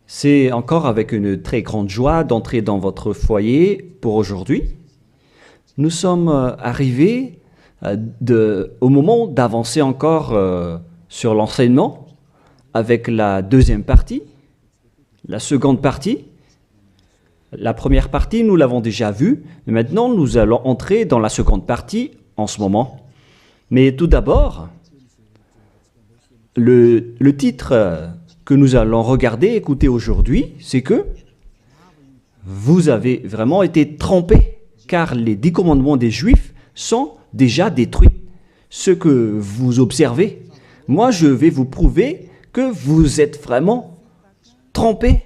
C'est encore avec une très grande joie d'entrer dans votre foyer pour aujourd'hui. Nous sommes arrivés au moment d'avancer encore sur l'enseignement avec la deuxième partie, la seconde partie. La première partie, nous l'avons déjà vue, mais maintenant nous allons entrer dans la seconde partie en ce moment. Mais tout d'abord, le titre que nous allons regarder, écouter aujourd'hui, c'est que vous avez vraiment été trompés, car les 10 commandements des Juifs sont déjà détruits. Ce que vous observez, moi je vais vous prouver que vous êtes vraiment trompés.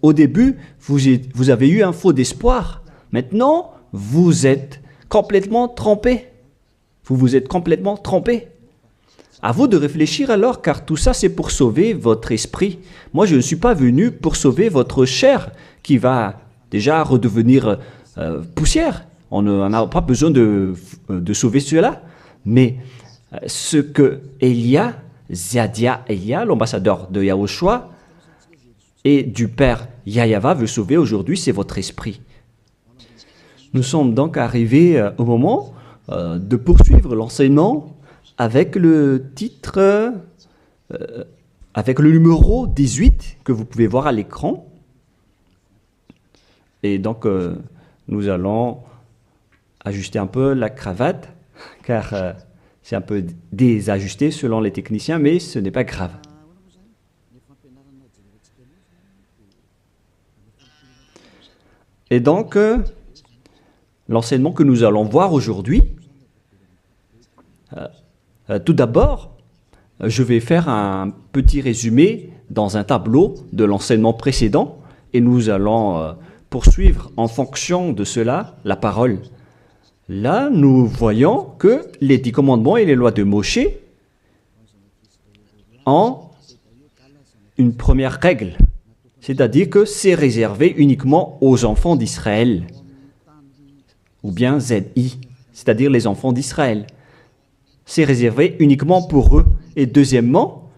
Au début, vous avez eu un faux d'espoir. Maintenant, vous êtes complètement trompés. Vous vous êtes complètement trompés. À vous de réfléchir alors, car tout ça, c'est pour sauver votre esprit. Moi, je ne suis pas venu pour sauver votre chair, qui va déjà redevenir poussière. On n'a pas besoin de sauver cela. Mais ce que Zadia Elia, l'ambassadeur de Yahushua, et du Père Yahyawa veut sauver aujourd'hui, c'est votre esprit. Nous sommes donc arrivés au moment de poursuivre l'enseignement avec le titre, avec le numéro 18 que vous pouvez voir à l'écran. Et donc, nous allons ajuster un peu la cravate, car c'est un peu désajusté selon les techniciens, mais ce n'est pas grave. Et donc, l'enseignement que nous allons voir aujourd'hui, tout d'abord, je vais faire un petit résumé dans un tableau de l'enseignement précédent et nous allons poursuivre en fonction de cela la parole. Là, nous voyons que les 10 commandements et les lois de Moshe ont une première règle, c'est-à-dire que c'est réservé uniquement aux enfants d'Israël, ou bien ZI, c'est-à-dire les enfants d'Israël. C'est réservé uniquement pour eux. Et deuxièmement,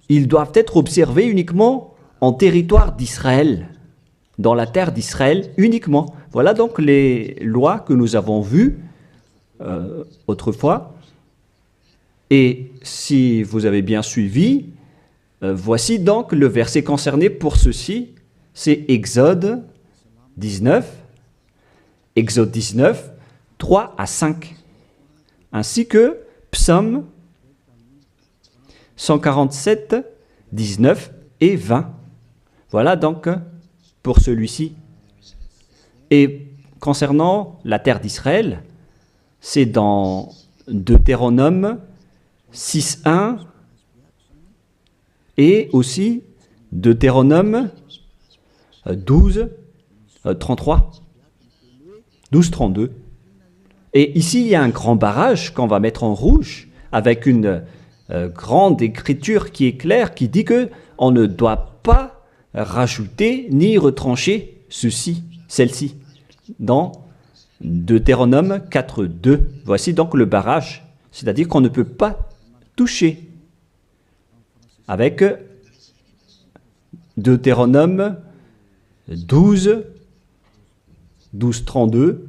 ils doivent être observés uniquement en territoire d'Israël, dans la terre d'Israël uniquement. Voilà donc les lois que nous avons vues autrefois. Et si vous avez bien suivi, voici donc le verset concerné pour ceci, c'est Exode 19, 3 à 5. Ainsi que Psaume 147, 19 et 20. Voilà donc pour celui-ci. Et concernant la terre d'Israël, c'est dans Deutéronome 6.1 et aussi Deutéronome 12.33, 12.32. Et ici, il y a un grand barrage qu'on va mettre en rouge avec une grande écriture qui est claire, qui dit qu'on ne doit pas rajouter ni retrancher celle-ci, dans Deutéronome 4.2. Voici donc le barrage, c'est-à-dire qu'on ne peut pas toucher. Avec Deutéronome 12.32,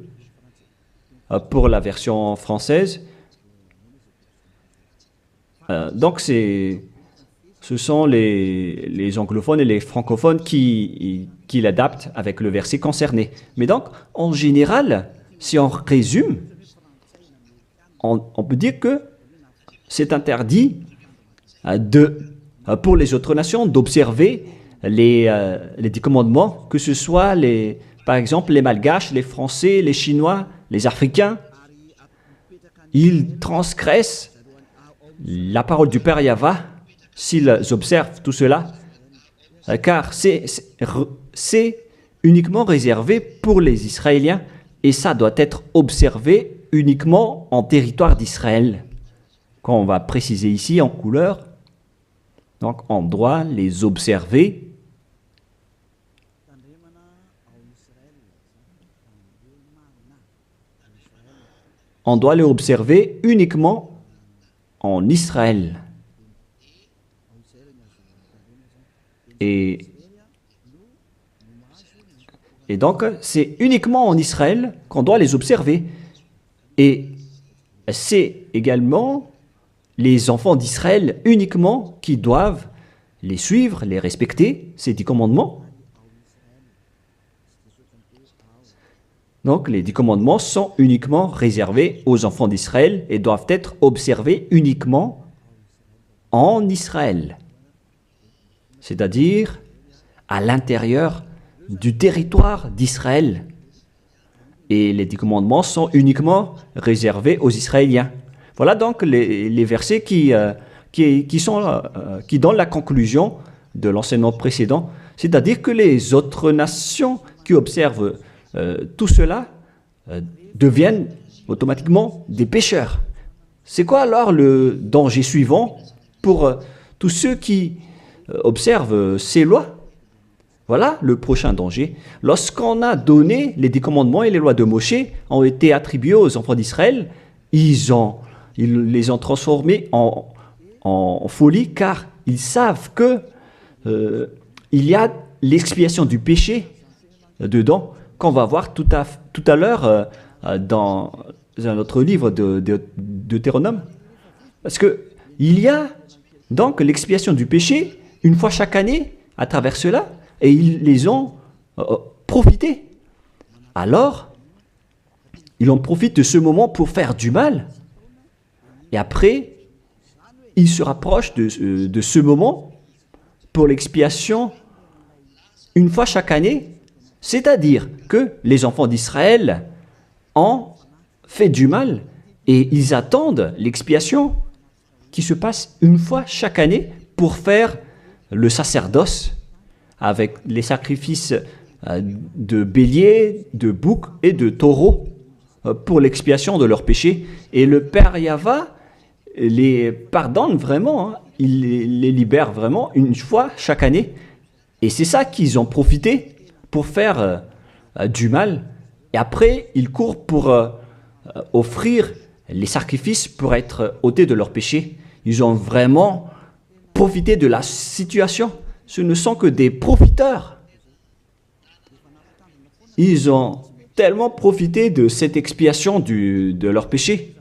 pour la version française. Donc, ce sont les anglophones et les francophones qui l'adaptent avec le verset concerné. Mais donc, en général, si on résume, on peut dire que c'est interdit pour les autres nations d'observer les 10 commandements, que ce soit, par exemple, les Malgaches, les Français, les Chinois, les Africains. Ils transgressent la parole du Père Yahyawa s'ils observent tout cela, car c'est uniquement réservé pour les Israéliens et ça doit être observé uniquement en territoire d'Israël. Quand on va préciser ici en couleur, donc on doit les observer uniquement en Israël. Et, et donc, c'est uniquement en Israël qu'on doit les observer. Et c'est également les enfants d'Israël uniquement qui doivent les suivre, les respecter, ces 10 commandements. Donc, les 10 commandements sont uniquement réservés aux enfants d'Israël et doivent être observés uniquement en Israël, c'est-à-dire à l'intérieur du territoire d'Israël. Et les 10 commandements sont uniquement réservés aux Israéliens. Voilà donc les versets qui donnent la conclusion de l'enseignement précédent, c'est-à-dire que les autres nations qui observent tout cela deviennent automatiquement des pécheurs. C'est quoi alors le danger suivant pour tous ceux qui observent ces lois? Voilà le prochain danger. Lorsqu'on a donné les 10 commandements et les lois de Moshe ont été attribués aux enfants d'Israël, ils les ont transformés en folie car ils savent que il y a l'expiation du péché dedans qu'on va voir tout à l'heure dans un autre livre de Deutéronome. Parce que il y a donc l'expiation du péché une fois chaque année à travers cela. Et ils les ont profité. Alors, ils en profitent de ce moment pour faire du mal. Et après, ils se rapprochent de ce moment pour l'expiation une fois chaque année. C'est-à-dire que les enfants d'Israël ont fait du mal et ils attendent l'expiation qui se passe une fois chaque année pour faire le sacerdoce avec les sacrifices de béliers, de boucs et de taureaux pour l'expiation de leurs péchés. Et le Père Yahva les pardonne vraiment, hein. Il les libère vraiment une fois chaque année. Et c'est ça qu'ils ont profité pour faire du mal. Et après, ils courent pour offrir les sacrifices pour être ôtés de leurs péchés. Ils ont vraiment profité de la situation. Ce ne sont que des profiteurs. Ils ont tellement profité de cette expiation de leur péché.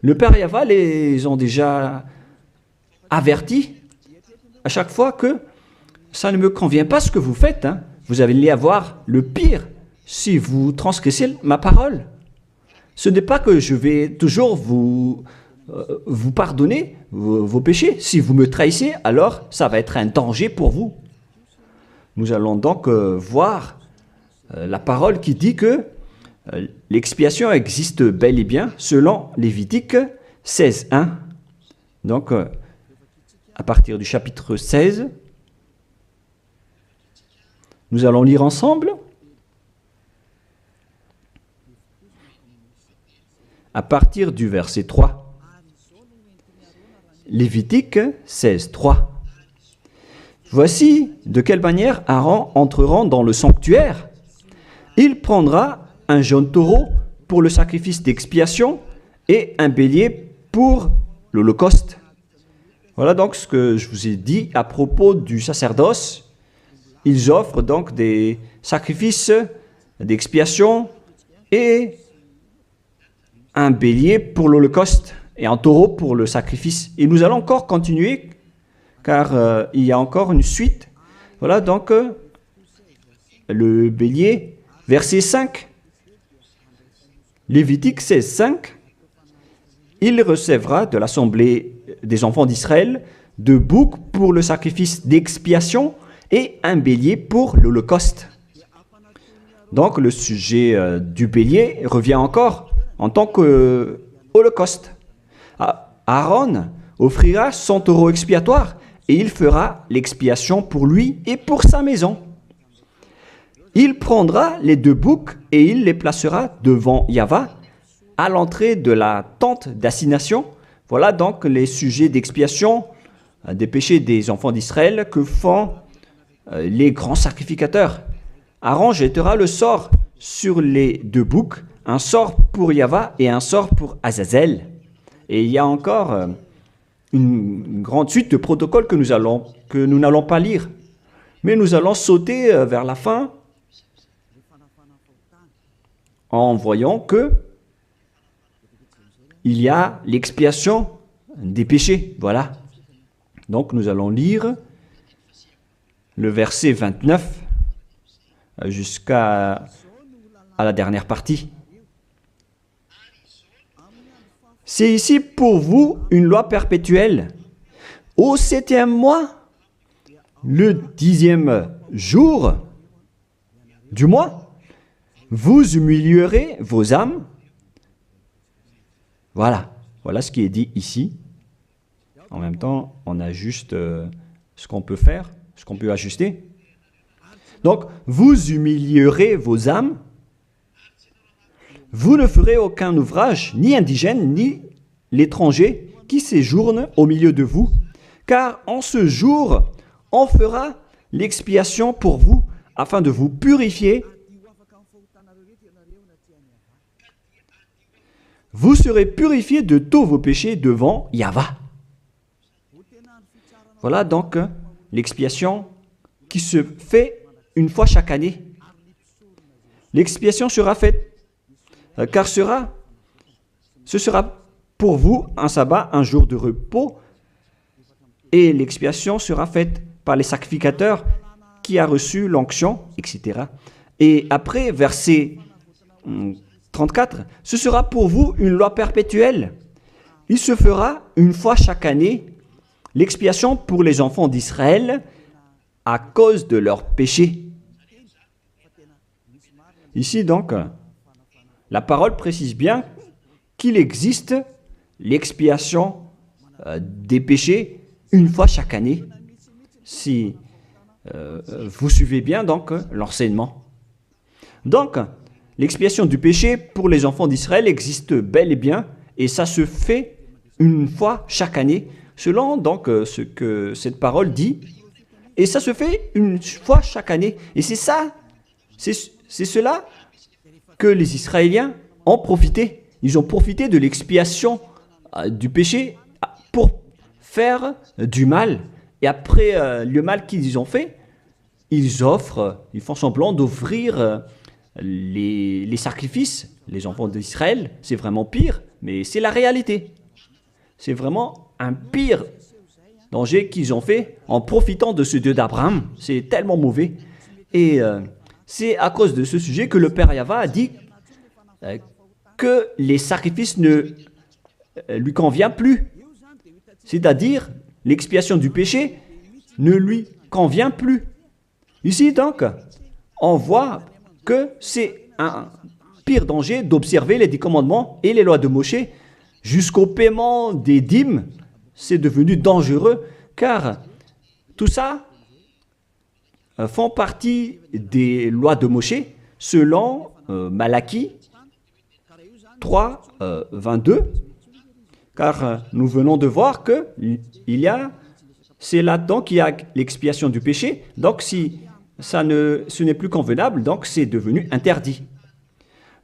Le Père Yahva les ont déjà avertis à chaque fois que ça ne me convient pas ce que vous faites. Hein. Vous allez avoir le pire si vous transgressez ma parole. Ce n'est pas que je vais toujours vous pardonner vos péchés. Si vous me trahissez, alors ça va être un danger pour vous. Nous allons donc voir la parole qui dit que l'expiation existe bel et bien selon Lévitique 16:1. Donc, à partir du chapitre 16, nous allons lire ensemble. À partir du verset 3. Lévitique 16:3. Voici de quelle manière Aaron entrera dans le sanctuaire. Il prendra un jeune taureau pour le sacrifice d'expiation et un bélier pour l'holocauste. Voilà donc ce que je vous ai dit à propos du sacerdoce. Ils offrent donc des sacrifices d'expiation et un bélier pour l'holocauste et un taureau pour le sacrifice. Et nous allons encore continuer car il y a encore une suite. Voilà donc le bélier, verset 5. Lévitique 16:5. Il recevra de l'assemblée des enfants d'Israël 2 boucs pour le sacrifice d'expiation et un bélier pour l'holocauste. Donc le sujet du bélier revient encore en tant qu'holocauste. Aaron offrira son taureau expiatoire et il fera l'expiation pour lui et pour sa maison. Il prendra les 2 boucs et il les placera devant Yahva à l'entrée de la tente d'assignation. Voilà donc les sujets d'expiation des péchés des enfants d'Israël que font les grands sacrificateurs. Aaron jettera le sort sur les 2 boucs, un sort pour Yahva et un sort pour Azazel. Et il y a encore une grande suite de protocoles que nous n'allons pas lire. Mais nous allons sauter vers la fin en voyant que il y a l'expiation des péchés. Voilà. Donc nous allons lire le verset 29 jusqu'à la dernière partie. C'est ici pour vous une loi perpétuelle. Au 7e mois, le 10e jour du mois, vous humilierez vos âmes. Voilà. Voilà ce qui est dit ici. En même temps, on ajuste ce qu'on peut faire, ce qu'on peut ajuster. Donc, vous humilierez vos âmes. Vous ne ferez aucun ouvrage, ni indigène, ni l'étranger, qui séjourne au milieu de vous. Car en ce jour, on fera l'expiation pour vous, afin de vous purifier. Vous serez purifiés de tous vos péchés devant Yahva. Voilà donc l'expiation qui se fait une fois chaque année. L'expiation sera faite, car ce sera pour vous un sabbat, un jour de repos, et l'expiation sera faite par les sacrificateurs qui a reçu l'onction, etc. Et après, verset 34, ce sera pour vous une loi perpétuelle. Il se fera une fois chaque année l'expiation pour les enfants d'Israël à cause de leurs péchés. Ici donc, la parole précise bien qu'il existe l'expiation des péchés une fois chaque année. Si vous suivez bien donc l'enseignement. Donc, l'expiation du péché pour les enfants d'Israël existe bel et bien, et ça se fait une fois chaque année, selon donc ce que cette parole dit, et ça se fait une fois chaque année. Et c'est ça, c'est cela que les Israéliens ont profité. Ils ont profité de l'expiation du péché pour faire du mal. Et après le mal qu'ils ont fait, ils font semblant d'offrir les sacrifices. Les enfants d'Israël, c'est vraiment pire, mais c'est la réalité. C'est vraiment un pire danger qu'ils ont fait en profitant de ce Dieu d'Abraham. C'est tellement mauvais. Et c'est à cause de ce sujet que le Père Yahva a dit que les sacrifices ne lui conviennent plus. C'est-à-dire, l'expiation du péché ne lui convient plus. Ici, donc, on voit que c'est un pire danger d'observer les 10 commandements et les lois de Moshe jusqu'au paiement des dîmes. C'est devenu dangereux car tout ça font partie des lois de Moshe selon Malachie 3, 22. Car nous venons de voir que c'est là-dedans qu'il y a l'expiation du péché. Donc si ce n'est plus convenable, donc c'est devenu interdit.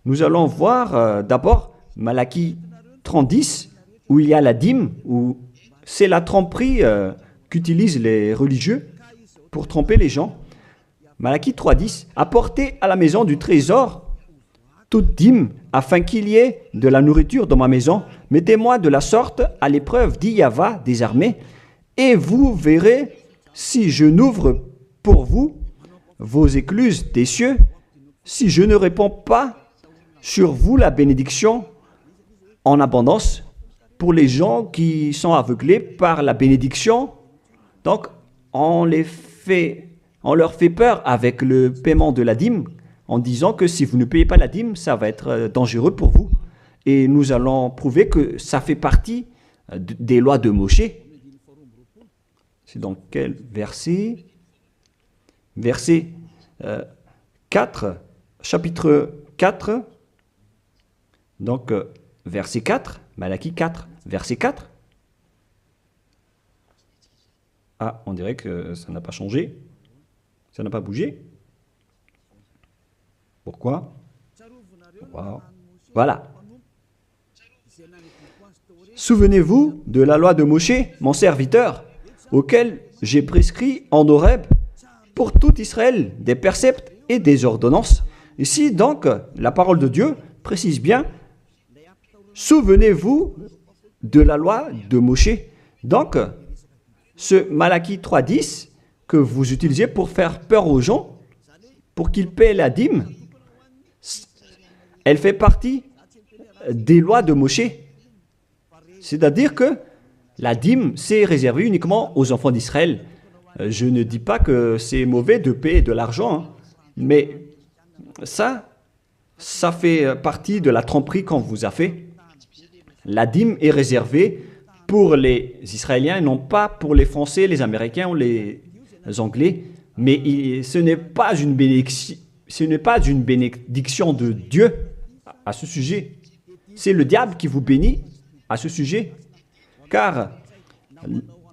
Nous allons voir d'abord Malachie 30:10, où il y a la dîme, où c'est la tromperie qu'utilisent les religieux pour tromper les gens. Malachie 3:10, apportez à la maison du trésor toute dîme, afin qu'il y ait de la nourriture dans ma maison. Mettez-moi de la sorte à l'épreuve, dit Yahva des armées, et vous verrez si je n'ouvre pour vous vos écluses des cieux, si je ne répands pas sur vous la bénédiction en abondance. Pour les gens qui sont aveuglés par la bénédiction, donc on leur fait peur avec le paiement de la dîme, en disant que si vous ne payez pas la dîme, ça va être dangereux pour vous. Et nous allons prouver que ça fait partie des lois de Moshe. C'est dans quel verset? Verset 4, chapitre 4, donc verset 4, Malachie 4, verset 4. Ah, on dirait que ça n'a pas changé, ça n'a pas bougé. Pourquoi? Wow. Voilà. Souvenez-vous de la loi de Moshe, mon serviteur, auquel j'ai prescrit en Horeb pour tout Israël, des préceptes et des ordonnances. Ici, donc, la parole de Dieu précise bien, souvenez-vous de la loi de Moshe. Donc, ce Malachie 3.10 que vous utilisez pour faire peur aux gens, pour qu'ils paient la dîme, elle fait partie des lois de Moshe. C'est-à-dire que la dîme, c'est réservé uniquement aux enfants d'Israël. Je ne dis pas que c'est mauvais de payer de l'argent, hein, mais ça fait partie de la tromperie qu'on vous a fait. La dîme est réservée pour les Israéliens et non pas pour les Français, les Américains ou les Anglais. Mais ce n'est pas une bénédiction de Dieu à ce sujet. C'est le diable qui vous bénit à ce sujet. Car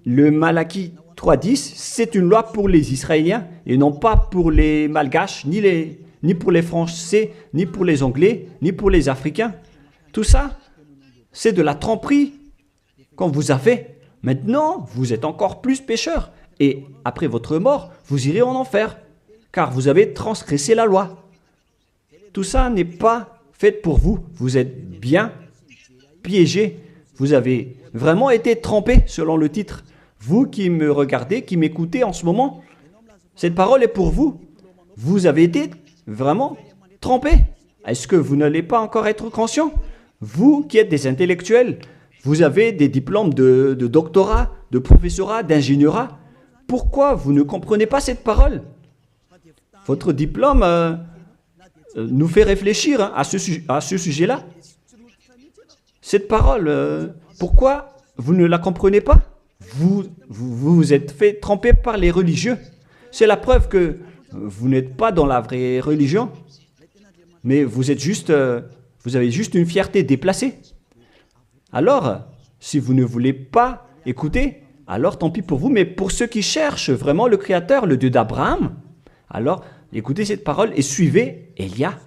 le Malachie 3.10, c'est une loi pour les Israéliens et non pas pour les Malgaches, ni pour les Français, ni pour les Anglais, ni pour les Africains. Tout ça, c'est de la tromperie qu'on vous a fait. Maintenant, vous êtes encore plus pécheurs. Et après votre mort, vous irez en enfer, car vous avez transgressé la loi. Tout ça n'est pas fait pour vous. Vous êtes bien piégés. Vous avez vraiment été trompés, selon le titre. Vous qui me regardez, qui m'écoutez en ce moment, cette parole est pour vous. Vous avez été vraiment trompés. Est-ce que vous n'allez pas encore être conscient? Vous qui êtes des intellectuels, vous avez des diplômes de doctorat, de professorat, d'ingénierat. Pourquoi vous ne comprenez pas cette parole? Votre diplôme nous fait réfléchir à ce sujet-là. Cette parole, pourquoi vous ne la comprenez pas? Vous vous êtes fait tromper par les religieux. C'est la preuve que vous n'êtes pas dans la vraie religion, mais vous avez juste une fierté déplacée. Alors, si vous ne voulez pas écouter, alors tant pis pour vous, mais pour ceux qui cherchent vraiment le Créateur, le Dieu d'Abraham, alors écoutez cette parole et suivez Élia.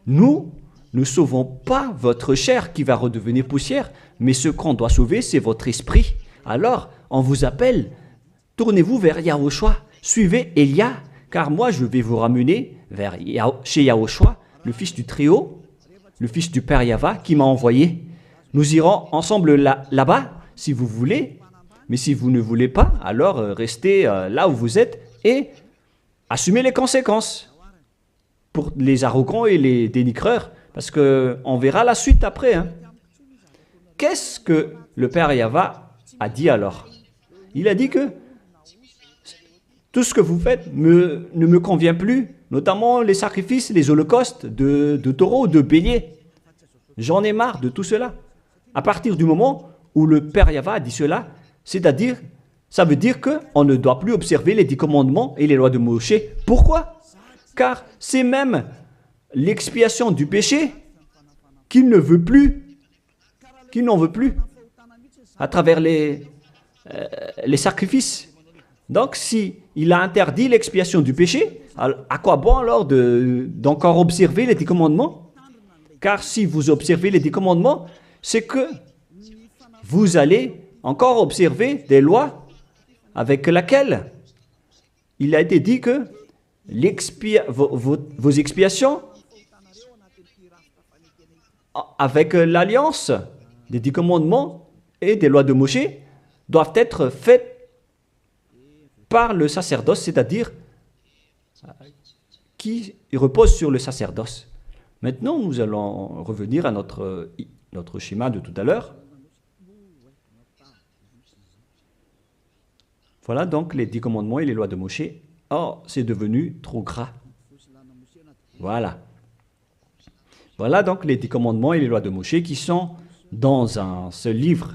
Nous ne sauvons pas votre chair qui va redevenir poussière, mais ce qu'on doit sauver, c'est votre esprit. Alors, on vous appelle, tournez-vous vers Yahushua, suivez Élia, car moi je vais vous ramener chez Yahushua, le fils du Très-Haut, le fils du Père Yahva qui m'a envoyé. Nous irons ensemble là-bas, si vous voulez, mais si vous ne voulez pas, alors restez là où vous êtes et assumez les conséquences pour les arrogants et les dénigreurs, parce qu'on verra la suite après. Hein. Qu'est-ce que le Père Yahva a dit alors? Il a dit que tout ce que vous faites ne me convient plus, notamment les sacrifices, les holocaustes de taureaux, de béliers. J'en ai marre de tout cela. À partir du moment où le Père Yahva a dit cela, c'est-à-dire, ça veut dire qu'on ne doit plus observer les 10 commandements et les lois de Moshe. Pourquoi? Car c'est même l'expiation du péché qu'il n'en veut plus à travers les sacrifices. Donc, si il a interdit l'expiation du péché, à quoi bon alors d'encore observer les 10 commandements? Car si vous observez les 10 commandements, c'est que vous allez encore observer des lois avec lesquelles il a été dit que vos expiations avec l'alliance des 10 commandements et des lois de Moshe doivent être faites par le sacerdoce, c'est-à-dire qui repose sur le sacerdoce. Maintenant, nous allons revenir à notre schéma de tout à l'heure. Voilà donc les 10 commandements et les lois de Moshe. Oh, c'est devenu trop gras. Voilà. Voilà donc les 10 commandements et les lois de Moshe qui sont dans ce livre.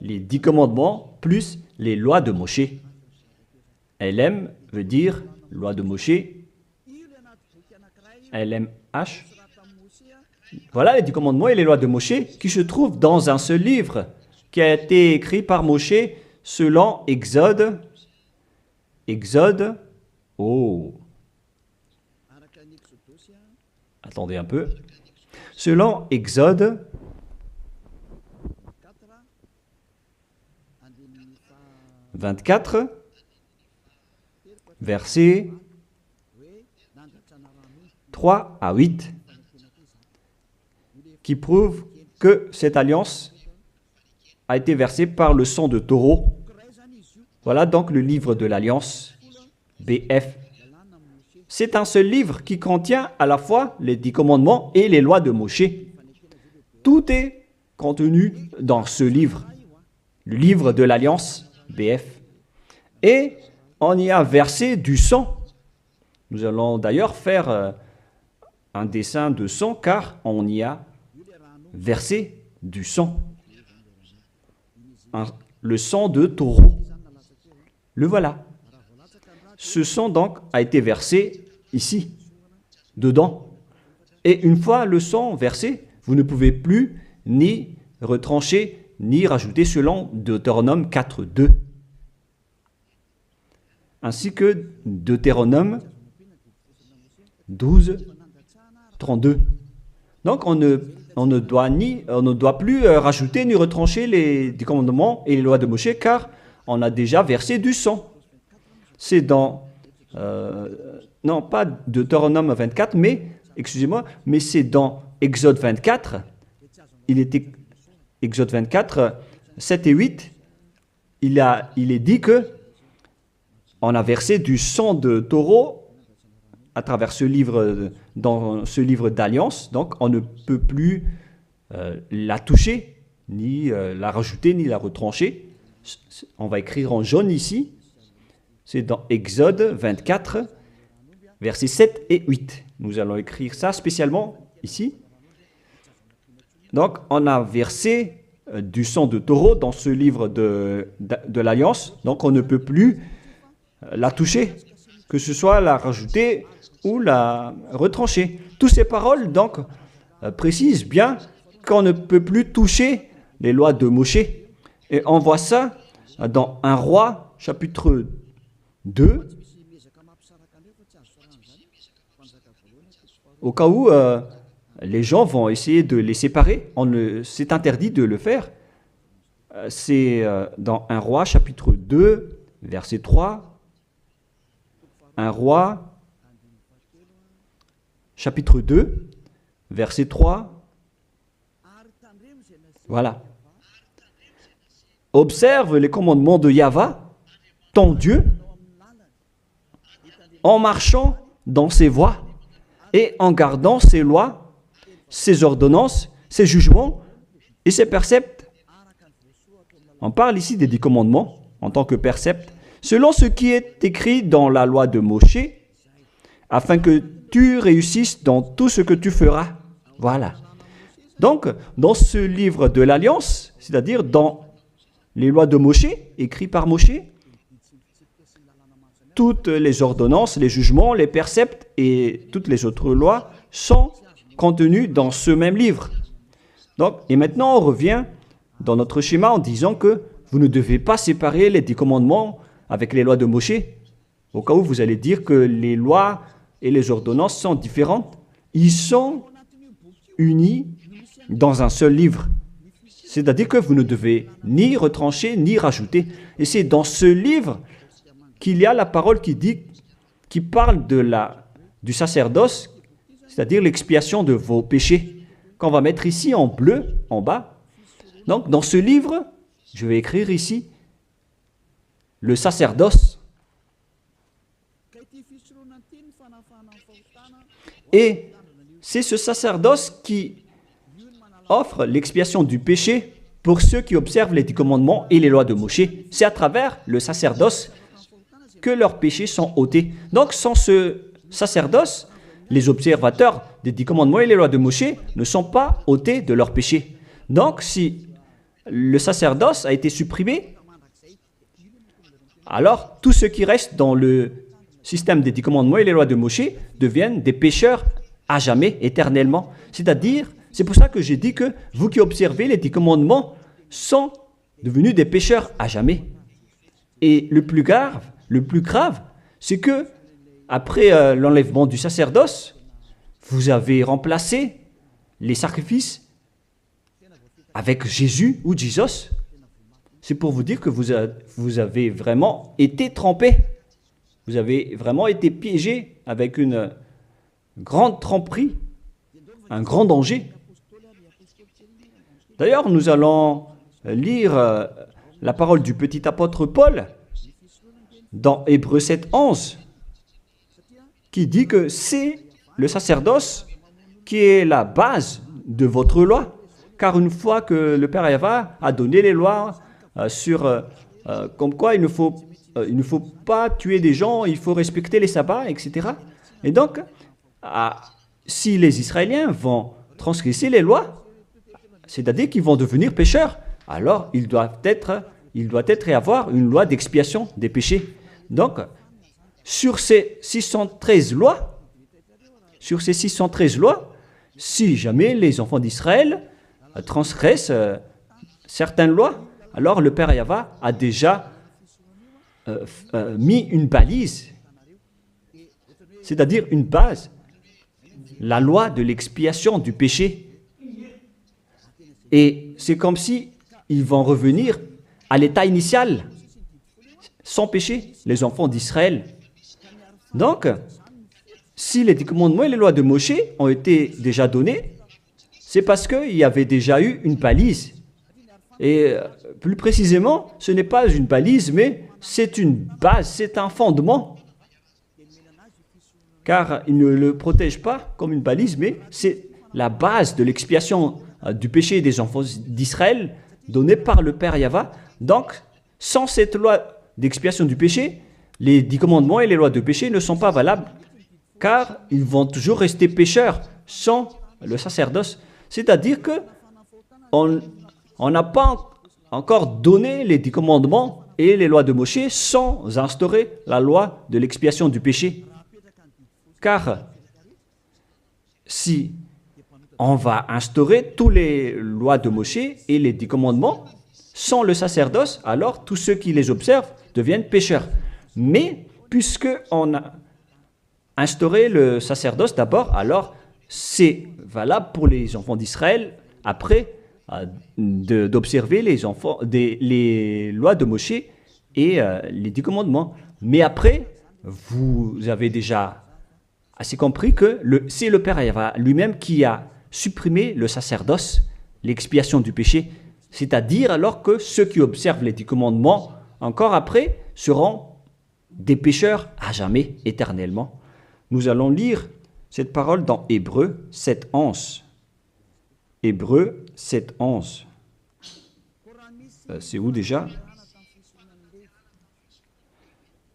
Les 10 commandements plus les lois de Moshe. LM veut dire loi de Moshe. LMH. Voilà les 10 commandements et les lois de Moshe qui se trouvent dans un seul livre qui a été écrit par Moshe selon Exode. Exode. Oh. Attendez un peu. Selon Exode 24, versets 3 à 8, qui prouvent que cette alliance a été versée par le sang de taureau. Voilà donc le livre de l'Alliance, BF. C'est un seul livre qui contient à la fois les 10 commandements et les lois de Moshe. Tout est contenu dans ce livre, le livre de l'Alliance, BF. Et on y a versé du sang. Nous allons d'ailleurs faire un dessin de sang car on y a versé du sang. Le sang de taureau. Le voilà. Ce sang donc a été versé ici, dedans. Et une fois le sang versé, vous ne pouvez plus ni retrancher, ni rajouter selon Deutéronome 4.2. Ainsi que Deutéronome 12.32. Donc on ne doit plus rajouter ni retrancher les 10 commandements et les lois de Moshe car on a déjà versé du sang. C'est dans, non pas Deutéronome 24, mais, excusez-moi, mais c'est dans Exode 24. Exode 24, 7 et 8, il est dit que on a versé du sang de taureau à travers ce livre, dans ce livre d'alliance, donc on ne peut plus la toucher, ni la rajouter, ni la retrancher. On va écrire en jaune ici, c'est dans Exode 24, versets 7 et 8. Nous allons écrire ça spécialement ici. Donc, on a versé du sang de taureau dans ce livre de l'Alliance. Donc, on ne peut plus la toucher, que ce soit la rajouter ou la retrancher. Toutes ces paroles, donc, précisent bien qu'on ne peut plus toucher les lois de Moshe. Et on voit ça dans 1 Roi, chapitre 2, au cas où les gens vont essayer de les séparer. C'est interdit de le faire. C'est dans 1 Roi, chapitre 2, verset 3. 1 Roi, chapitre 2, verset 3. Voilà. Observe les commandements de Yahvé, ton Dieu, en marchant dans ses voies et en gardant ses lois, ses ordonnances, ses jugements et ses préceptes. On parle ici des 10 commandements en tant que préceptes, selon ce qui est écrit dans la loi de Moshe, afin que tu réussisses dans tout ce que tu feras. Voilà. Donc, dans ce livre de l'Alliance, c'est-à-dire dans les lois de Moshe, écrits par Moshe, toutes les ordonnances, les jugements, les préceptes et toutes les autres lois sont contenues dans ce même livre. Donc, et maintenant, on revient dans notre schéma en disant que vous ne devez pas séparer les 10 commandements avec les lois de Moshe, au cas où vous allez dire que les lois et les ordonnances sont différentes. Ils sont unis dans un seul livre. C'est-à-dire que vous ne devez ni retrancher, ni rajouter. Et c'est dans ce livre qu'il y a la parole qui parle du sacerdoce, c'est-à-dire l'expiation de vos péchés, qu'on va mettre ici en bleu, en bas. Donc, dans ce livre, je vais écrire ici le sacerdoce. Et c'est ce sacerdoce qui offre l'expiation du péché pour ceux qui observent les 10 commandements et les lois de Moshe. C'est à travers le sacerdoce que leurs péchés sont ôtés. Donc, sans ce sacerdoce, les observateurs des 10 commandements et les lois de Moshe ne sont pas ôtés de leurs péchés. Donc, si le sacerdoce a été supprimé, alors tout ce qui reste dans le système des 10 commandements et les lois de Moshe deviennent des pécheurs à jamais, éternellement. C'est-à-dire, c'est pour ça que j'ai dit que vous qui observez les 10 commandements sont devenus des pécheurs à jamais. Et le plus grave, c'est que après l'enlèvement du sacerdoce, vous avez remplacé les sacrifices avec Jésus ou Jesus. C'est pour vous dire que vous avez vraiment été trempés. Vous avez vraiment été piégé avec une grande tromperie, un grand danger. D'ailleurs, nous allons lire la parole du petit apôtre Paul dans Hébreux 7:11, qui dit que c'est le sacerdoce qui est la base de votre loi. Car une fois que le Père Yahva a donné les lois comme quoi il ne faut pas tuer des gens, il faut respecter les sabbats, etc. Et donc, si les Israéliens vont transgresser les lois, c'est-à-dire qu'ils vont devenir pécheurs, alors il doit être et avoir une loi d'expiation des péchés. Donc, sur ces 613 lois, si jamais les enfants d'Israël transgressent certaines lois, alors le Père Yahva a déjà mis une balise, c'est-à-dire une base, la loi de l'expiation du péché. Et c'est comme si ils vont revenir à l'état initial, sans péché, les enfants d'Israël. Donc, si les 10 commandements et les lois de Moshe ont été déjà donnés, c'est parce qu'il y avait déjà eu une balise. Et plus précisément, ce n'est pas une balise, mais c'est une base, c'est un fondement. Car il ne le protège pas comme une balise, mais c'est la base de l'expiation du péché des enfants d'Israël donnée par le Père Yahva. Donc, sans cette loi d'expiation du péché, les 10 commandements et les lois de péché ne sont pas valables, car ils vont toujours rester pécheurs sans le sacerdoce. C'est-à-dire que on n'a pas encore donné les 10 commandements et les lois de Moshe sans instaurer la loi de l'expiation du péché. Car si on va instaurer toutes les lois de Moshe et les 10 commandements sans le sacerdoce, alors tous ceux qui les observent deviennent pécheurs. Mais puisque on a instauré le sacerdoce d'abord, alors c'est valable pour les enfants d'Israël après d'observer les lois de Moshe et les 10 commandements. Mais après, vous avez déjà assez compris que c'est le Père Yahva lui-même qui a supprimé le sacerdoce, l'expiation du péché. C'est-à-dire alors que ceux qui observent les 10 commandements, encore après, seront des pécheurs à jamais, éternellement. Nous allons lire cette parole dans Hébreux 7:11. Hébreux 7:11. C'est où déjà?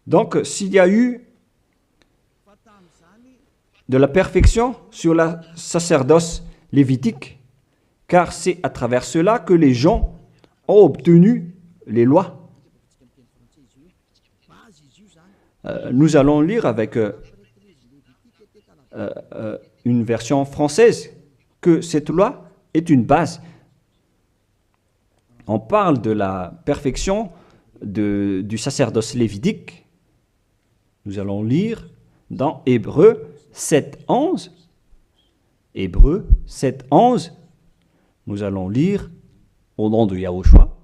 Donc, s'il y a eu de la perfection sur le sacerdoce lévitique, car c'est à travers cela que les gens ont obtenu les lois. Nous allons lire avec une version française que cette loi est une base. On parle de la perfection du sacerdoce lévitique. Nous allons lire dans Hébreux 7:11. Hébreux 7:11. Nous allons lire au nom de Yahushua.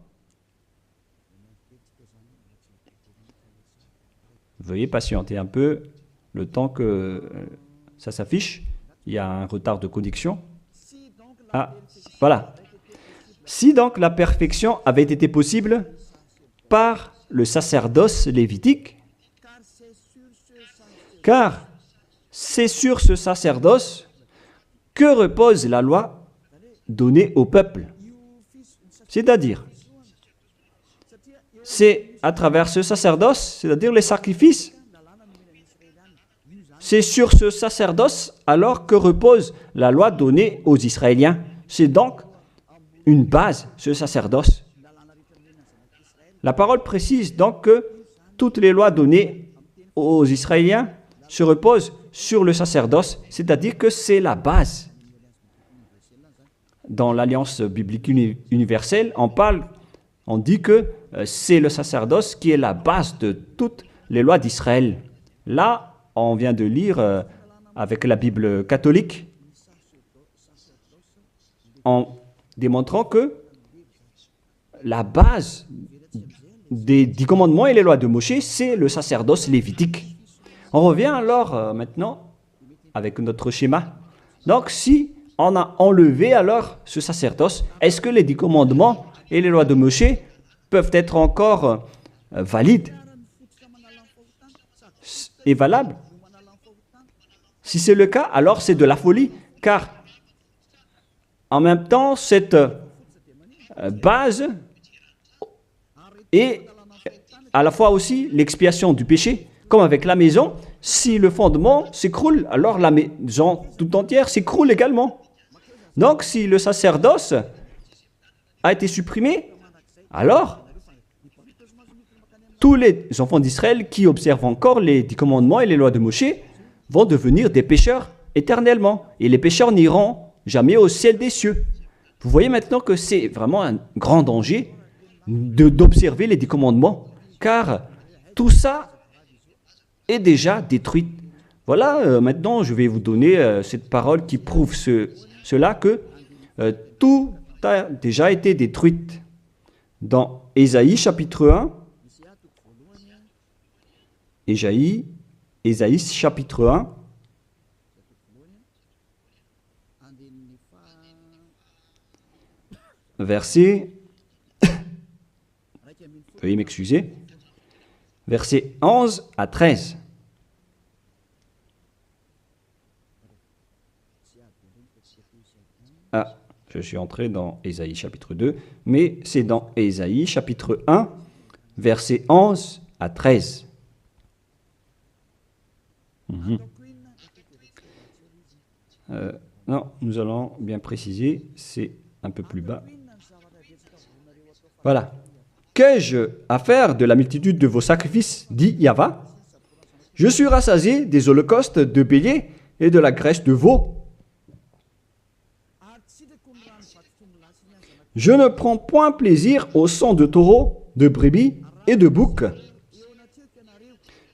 Veuillez patienter un peu le temps que ça s'affiche. Il y a un retard de connexion. Ah, voilà. Si donc la perfection avait été possible par le sacerdoce lévitique, car c'est sur ce sacerdoce que repose la loi donnée au peuple. C'est-à-dire, c'est à travers ce sacerdoce, c'est-à-dire les sacrifices, c'est sur ce sacerdoce alors que repose la loi donnée aux Israéliens. C'est donc une base, ce sacerdoce. La parole précise donc que toutes les lois données aux Israéliens se reposent sur le sacerdoce, c'est-à-dire que c'est la base. Dans l'Alliance biblique universelle, on dit que c'est le sacerdoce qui est la base de toutes les lois d'Israël. Là, on vient de lire avec la Bible catholique, en démontrant que la base des 10 commandements et les lois de Moshe, c'est le sacerdoce lévitique. On revient alors maintenant avec notre schéma. Donc, si on a enlevé alors ce sacerdoce, est-ce que les 10 commandements et les lois de Moshe peuvent être encore valides et valables? Si c'est le cas, alors c'est de la folie, car en même temps, cette base est à la fois aussi l'expiation du péché, comme avec la maison. Si le fondement s'écroule, alors la maison tout entière s'écroule également. Donc, si le sacerdoce a été supprimé, alors tous les enfants d'Israël qui observent encore les 10 commandements et les lois de Moshe vont devenir des pécheurs éternellement. Et les pécheurs n'iront jamais au ciel des cieux. Vous voyez maintenant que c'est vraiment un grand danger d'observer les 10 commandements, car tout ça est déjà détruit. Voilà, maintenant je vais vous donner cette parole qui prouve cela, que tout a déjà été détruit. Dans Ésaïe chapitre 1, Ésaïe chapitre 1, verset, veuillez m'excuser, versets 11 à 13. Ah, je suis entré dans Ésaïe chapitre 2, mais c'est dans Ésaïe chapitre 1, versets 11 à 13. Non, nous allons bien préciser, c'est un peu plus bas. Voilà. Qu'ai-je à faire de la multitude de vos sacrifices, dit Yahva? Je suis rassasié des holocaustes de béliers et de la graisse de veau. Je ne prends point plaisir au sang de taureaux, de brebis et de boucs.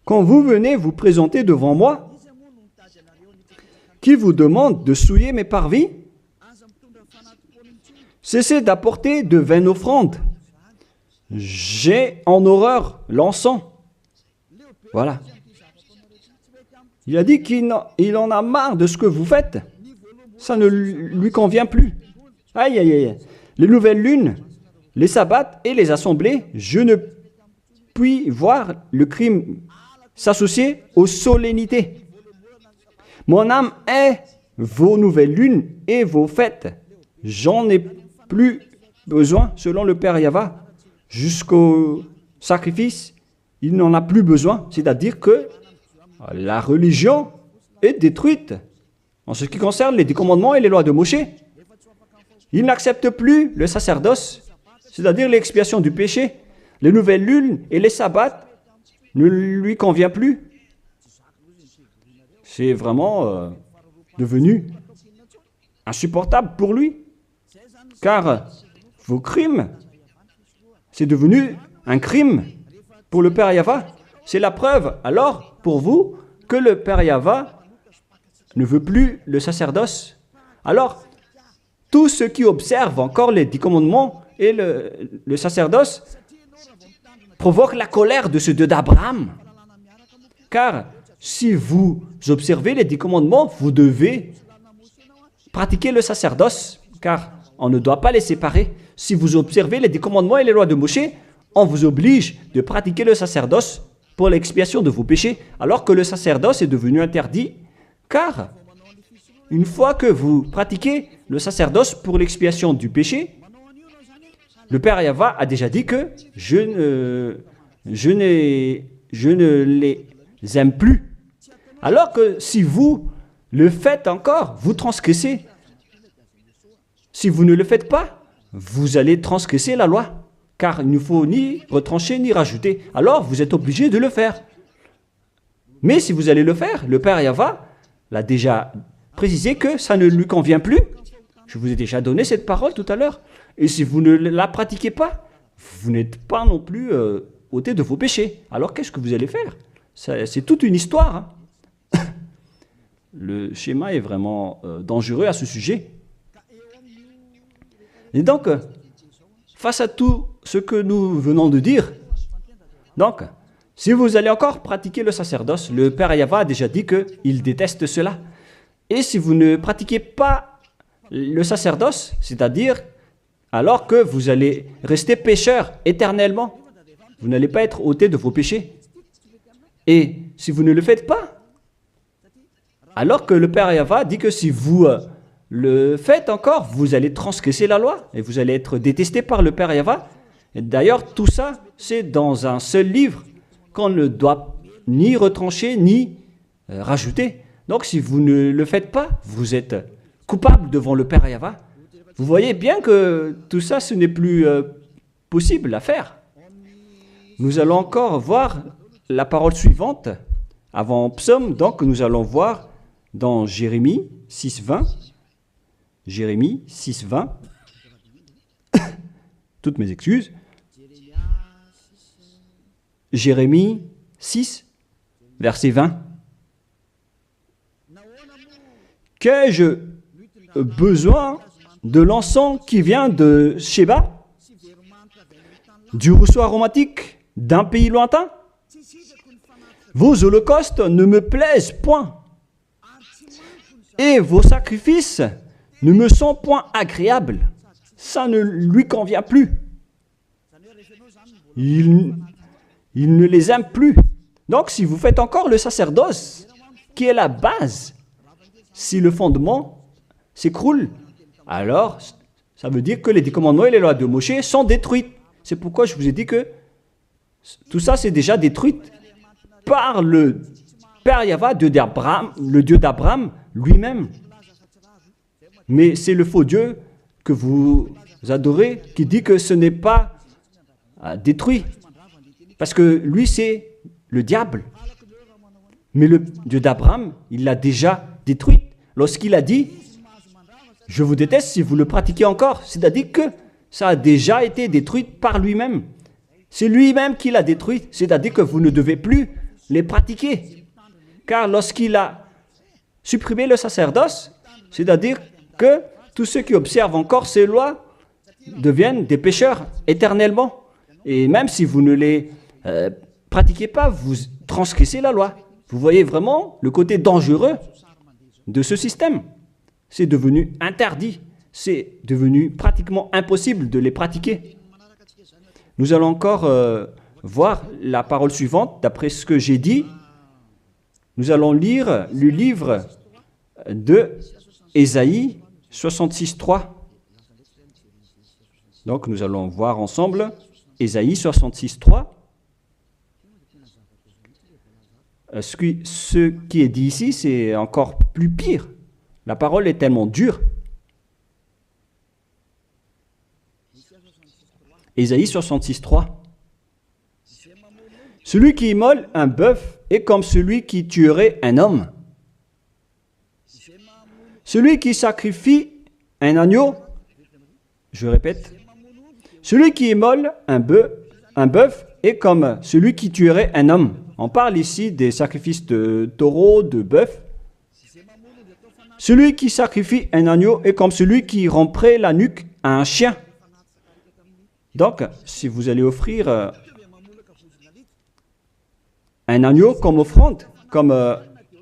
Quand vous venez vous présenter devant moi, qui vous demande de souiller mes parvis? Cessez d'apporter de vaines offrandes. J'ai en horreur l'encens. Voilà. Il a dit qu'il en a marre de ce que vous faites. Ça ne lui convient plus. Aïe, aïe, aïe. Les nouvelles lunes, les sabbats et les assemblées, je ne puis voir le crime s'associer aux solennités. Mon âme est vos nouvelles lunes et vos fêtes. J'en ai plus besoin, selon le Père Yahva. Jusqu'au sacrifice, il n'en a plus besoin. C'est-à-dire que la religion est détruite. En ce qui concerne les 10 commandements et les lois de Moshe, il n'accepte plus le sacerdoce, c'est-à-dire l'expiation du péché. Les nouvelles lunes et les sabbats ne lui conviennent plus. C'est vraiment devenu insupportable pour lui. Car vos crimes, c'est devenu un crime pour le Père Yahva. C'est la preuve, alors, pour vous, que le Père Yahva ne veut plus le sacerdoce. Alors, tous ceux qui observent encore les 10 commandements et le sacerdoce provoquent la colère de ce Dieu d'Abraham. Car si vous observez les 10 commandements, vous devez pratiquer le sacerdoce, car on ne doit pas les séparer. Si vous observez les 10 commandements et les lois de Moshe, on vous oblige de pratiquer le sacerdoce pour l'expiation de vos péchés, alors que le sacerdoce est devenu interdit, car une fois que vous pratiquez le sacerdoce pour l'expiation du péché, le Père Yahva a déjà dit que je ne les aime plus. Alors que si vous le faites encore, vous transgressez. Si vous ne le faites pas, vous allez transgresser la loi, car il ne faut ni retrancher ni rajouter. Alors, vous êtes obligé de le faire. Mais si vous allez le faire, le Père Yahva l'a déjà précisé que ça ne lui convient plus. Je vous ai déjà donné cette parole tout à l'heure. Et si vous ne la pratiquez pas, vous n'êtes pas non plus ôté de vos péchés. Alors, qu'est-ce que vous allez faire? C'est toute une histoire. Hein. Le schéma est vraiment dangereux à ce sujet. Et donc, face à tout ce que nous venons de dire, donc, Si vous allez encore pratiquer le sacerdoce, le Père Yahweh a déjà dit qu'il déteste cela. Et si vous ne pratiquez pas le sacerdoce, c'est-à-dire alors que vous allez rester pécheur éternellement, vous n'allez pas être ôté de vos péchés. Et si vous ne le faites pas, alors que le Père Yahweh dit que si vous le faites encore, vous allez transgresser la loi et vous allez être détesté par le Père Yahweh. Et d'ailleurs, tout ça, c'est dans un seul livre qu'on ne doit ni retrancher ni rajouter. Donc, si vous ne le faites pas, vous êtes coupable devant le Père Yahweh. Vous voyez bien que tout ça, ce n'est plus possible à faire. Nous allons encore voir la parole suivante avant Psaume. Donc, nous allons voir dans Jérémie 6.20. Jérémie 6.20. Toutes mes excuses. Jérémie 6, verset 20. Qu'ai-je besoin de l'encens qui vient de Sheba, du rousseau aromatique d'un pays lointain? Vos holocaustes ne me plaisent point, et vos sacrifices ne me sont point agréables. Ça ne lui convient plus. Il ne les aime plus. Donc, si vous faites encore le sacerdoce, qui est la base, si le fondement s'écroule, alors ça veut dire que les 10 commandements et les lois de Moïse sont détruites. C'est pourquoi je vous ai dit que tout ça, c'est déjà détruit par le Père Yahweh, le Dieu d'Abraham lui-même. Mais c'est le faux Dieu que vous adorez qui dit que ce n'est pas détruit. Parce que lui, c'est le diable. Mais le Dieu d'Abraham, il l'a déjà détruit. Lorsqu'il a dit, je vous déteste si vous le pratiquez encore. C'est-à-dire que ça a déjà été détruit par lui-même. C'est lui-même qui l'a détruit. C'est-à-dire que vous ne devez plus les pratiquer. Car lorsqu'il a supprimé le sacerdoce, c'est-à-dire que tous ceux qui observent encore ces lois deviennent des pécheurs éternellement. Et même si vous ne les pratiquez pas, vous transgressez la loi. Vous voyez vraiment le côté dangereux de ce système. C'est devenu interdit. C'est devenu pratiquement impossible de les pratiquer. Nous allons encore voir la parole suivante. D'après ce que j'ai dit, nous allons lire le livre de Ésaïe 66.3. Donc nous allons voir ensemble Ésaïe 66.3. Ce qui est dit ici, c'est encore plus pire. La parole est tellement dure. Ésaïe 66.3. Celui qui immole un bœuf est comme celui qui tuerait un homme. Celui qui sacrifie un agneau, je répète, celui qui immole un bœuf est comme celui qui tuerait un homme. On parle ici des sacrifices de taureau, de bœuf. Celui qui sacrifie un agneau est comme celui qui romprait la nuque à un chien. Donc, si vous allez offrir un agneau comme offrande, comme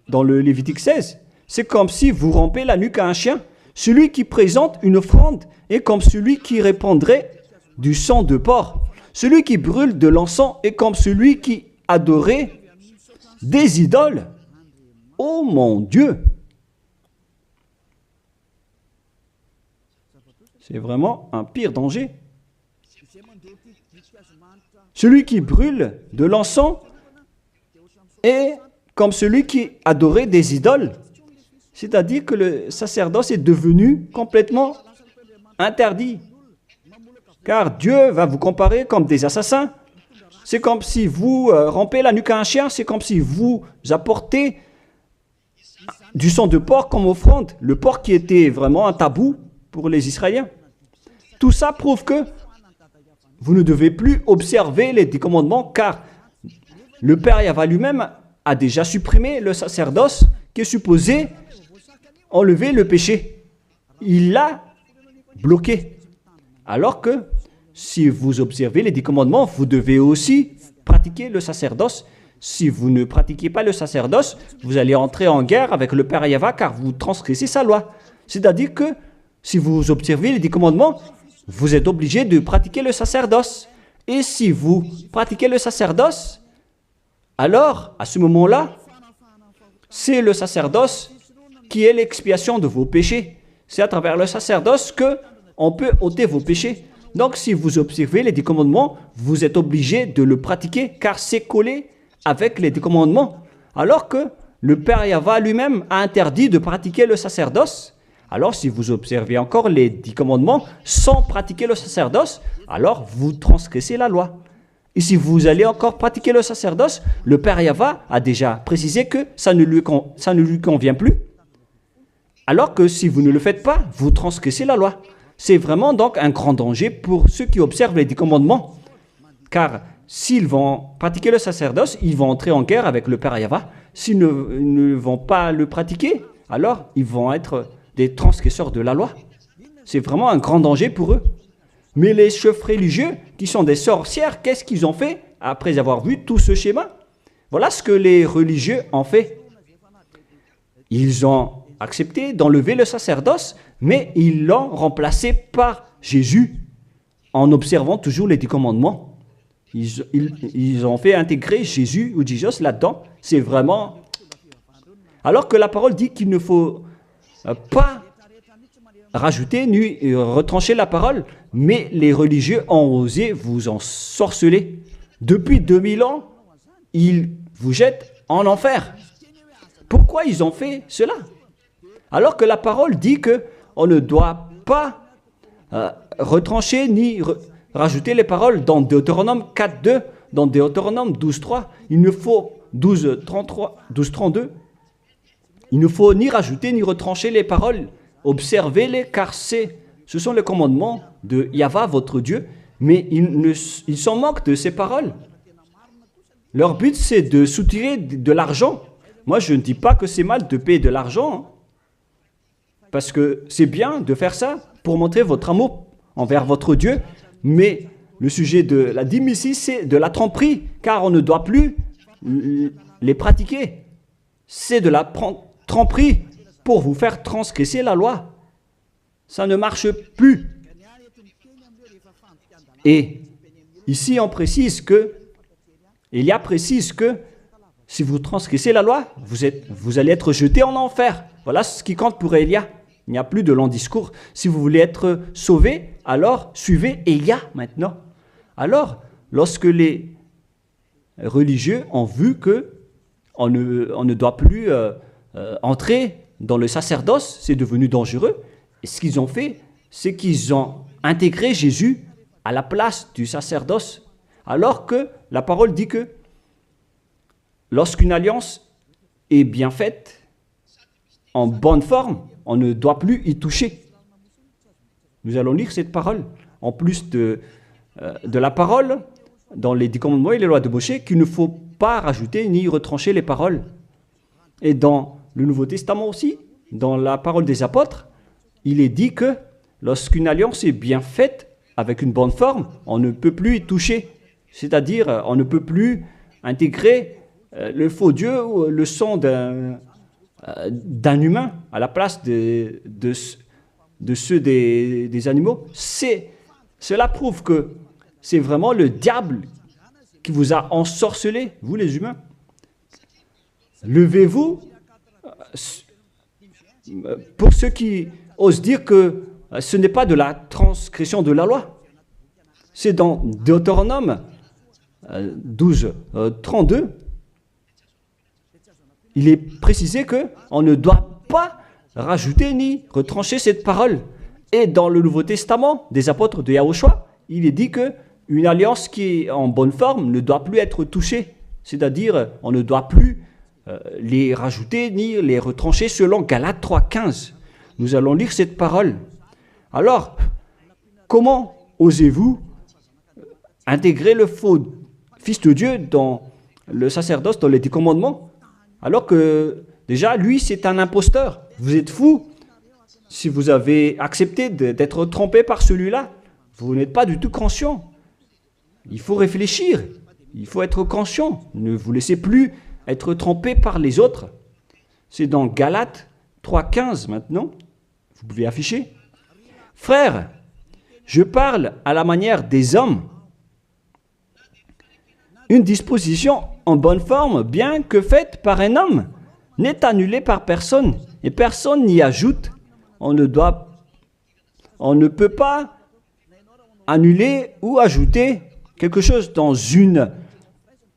dans le Lévitique 16, c'est comme si vous rompez la nuque à un chien. Celui qui présente une offrande est comme celui qui répandrait du sang de porc. Celui qui brûle de l'encens est comme celui qui adorait des idoles. Oh mon Dieu! C'est vraiment un pire danger. Celui qui brûle de l'encens est comme celui qui adorait des idoles. C'est-à-dire que le sacerdoce est devenu complètement interdit. Car Dieu va vous comparer comme des assassins. C'est comme si vous rompez la nuque à un chien, c'est comme si vous apportez du sang de porc comme offrande. Le porc qui était vraiment un tabou pour les Israéliens. Tout ça prouve que vous ne devez plus observer les 10 commandements car le Père Yahweh lui-même a déjà supprimé le sacerdoce qui est supposé enlever le péché. Il l'a bloqué. Alors que si vous observez les 10 commandements, vous devez aussi pratiquer le sacerdoce. Si vous ne pratiquez pas le sacerdoce, vous allez entrer en guerre avec le Père Yahva car vous transgressez sa loi. C'est-à-dire que si vous observez les 10 commandements, vous êtes obligé de pratiquer le sacerdoce. Et si vous pratiquez le sacerdoce, alors, à ce moment-là, c'est le sacerdoce qui est l'expiation de vos péchés. C'est à travers le sacerdoce qu'on peut ôter vos péchés. Donc, si vous observez les 10 commandements, vous êtes obligé de le pratiquer car c'est collé avec les 10 commandements. Alors que le Père Yahva lui-même a interdit de pratiquer le sacerdoce. Alors, si vous observez encore les 10 commandements sans pratiquer le sacerdoce, alors vous transgressez la loi. Et si vous allez encore pratiquer le sacerdoce, le Père Yahva a déjà précisé que ça ne lui convient plus. Alors que si vous ne le faites pas, vous transgressez la loi. C'est vraiment donc un grand danger pour ceux qui observent les 10 commandements. Car s'ils vont pratiquer le sacerdoce, ils vont entrer en guerre avec le Père Yahva. S'ils ne vont pas le pratiquer, alors ils vont être des transgresseurs de la loi. C'est vraiment un grand danger pour eux. Mais les chefs religieux, qui sont des sorcières, qu'est-ce qu'ils ont fait après avoir vu tout ce schéma? Voilà ce que les religieux ont fait. Ils ont accepté d'enlever le sacerdoce, mais ils l'ont remplacé par Jésus, en observant toujours les 10 commandements. Ils ont fait intégrer Jésus ou Jesus là-dedans. C'est vraiment... Alors que la parole dit qu'il ne faut pas rajouter ni retrancher la parole, mais les religieux ont osé vous ensorceler. Depuis 2000 ans, ils vous jettent en enfer. Pourquoi ils ont fait cela? Alors que la parole dit qu'on ne doit pas retrancher ni rajouter les paroles dans Deutéronome 4.2, dans Deutéronome 12.3, il ne faut 12.32, il ne faut ni rajouter ni retrancher les paroles. Observez-les car ce sont les commandements de Yahva, votre Dieu, mais ils s'en moquent de ces paroles. Leur but, c'est de soutirer de l'argent. Moi, je ne dis pas que c'est mal de payer de l'argent, parce que c'est bien de faire ça pour montrer votre amour envers votre Dieu, mais le sujet de la dîme ici, c'est de la tromperie, car on ne doit plus les pratiquer. C'est de la tromperie pour vous faire transgresser la loi. Ça ne marche plus. Et ici, on précise que, Élia précise que si vous transgressez la loi, vous allez être jeté en enfer. Voilà ce qui compte pour Élia. Il n'y a plus de long discours. Si vous voulez être sauvé, alors suivez Élia maintenant. Alors, lorsque les religieux ont vu qu'on ne doit plus entrer dans le sacerdoce, c'est devenu dangereux. Et ce qu'ils ont fait, c'est qu'ils ont intégré Jésus à la place du sacerdoce. Alors que la parole dit que lorsqu'une alliance est bien faite, en bonne forme, on ne doit plus y toucher. Nous allons lire cette parole. En plus de la parole, dans les 10 commandements et les lois de Moïse, qu'il ne faut pas rajouter ni retrancher les paroles. Et dans le Nouveau Testament aussi, dans la parole des apôtres, il est dit que lorsqu'une alliance est bien faite, avec une bonne forme, on ne peut plus y toucher. C'est-à-dire, on ne peut plus intégrer le faux Dieu ou le sang d'un humain à la place de ceux des animaux. Cela prouve que c'est vraiment le diable qui vous a ensorcelé, vous les humains. Levez-vous. Pour ceux qui osent dire que ce n'est pas de la transgression de la loi. C'est dans Deutéronome 12, 32. Il est précisé qu'on ne doit pas rajouter ni retrancher cette parole. Et dans le Nouveau Testament des apôtres de Yahushua, il est dit qu'une alliance qui est en bonne forme ne doit plus être touchée. C'est-à-dire, on ne doit plus les rajouter ni les retrancher selon Galates 3.15. Nous allons lire cette parole. Alors, comment osez-vous intégrer le faux Fils de Dieu dans le sacerdoce, dans les 10 commandements, alors que déjà, lui, c'est un imposteur. Vous êtes fou. Si vous avez accepté d'être trompé par celui-là, vous n'êtes pas du tout conscient. Il faut réfléchir. Il faut être conscient. Ne vous laissez plus être trompé par les autres. C'est dans Galates 3,15 maintenant. Vous pouvez afficher. Frères, je parle à la manière des hommes. Une disposition en bonne forme, bien que faite par un homme, n'est annulée par personne et personne n'y ajoute. On ne peut pas annuler ou ajouter quelque chose dans une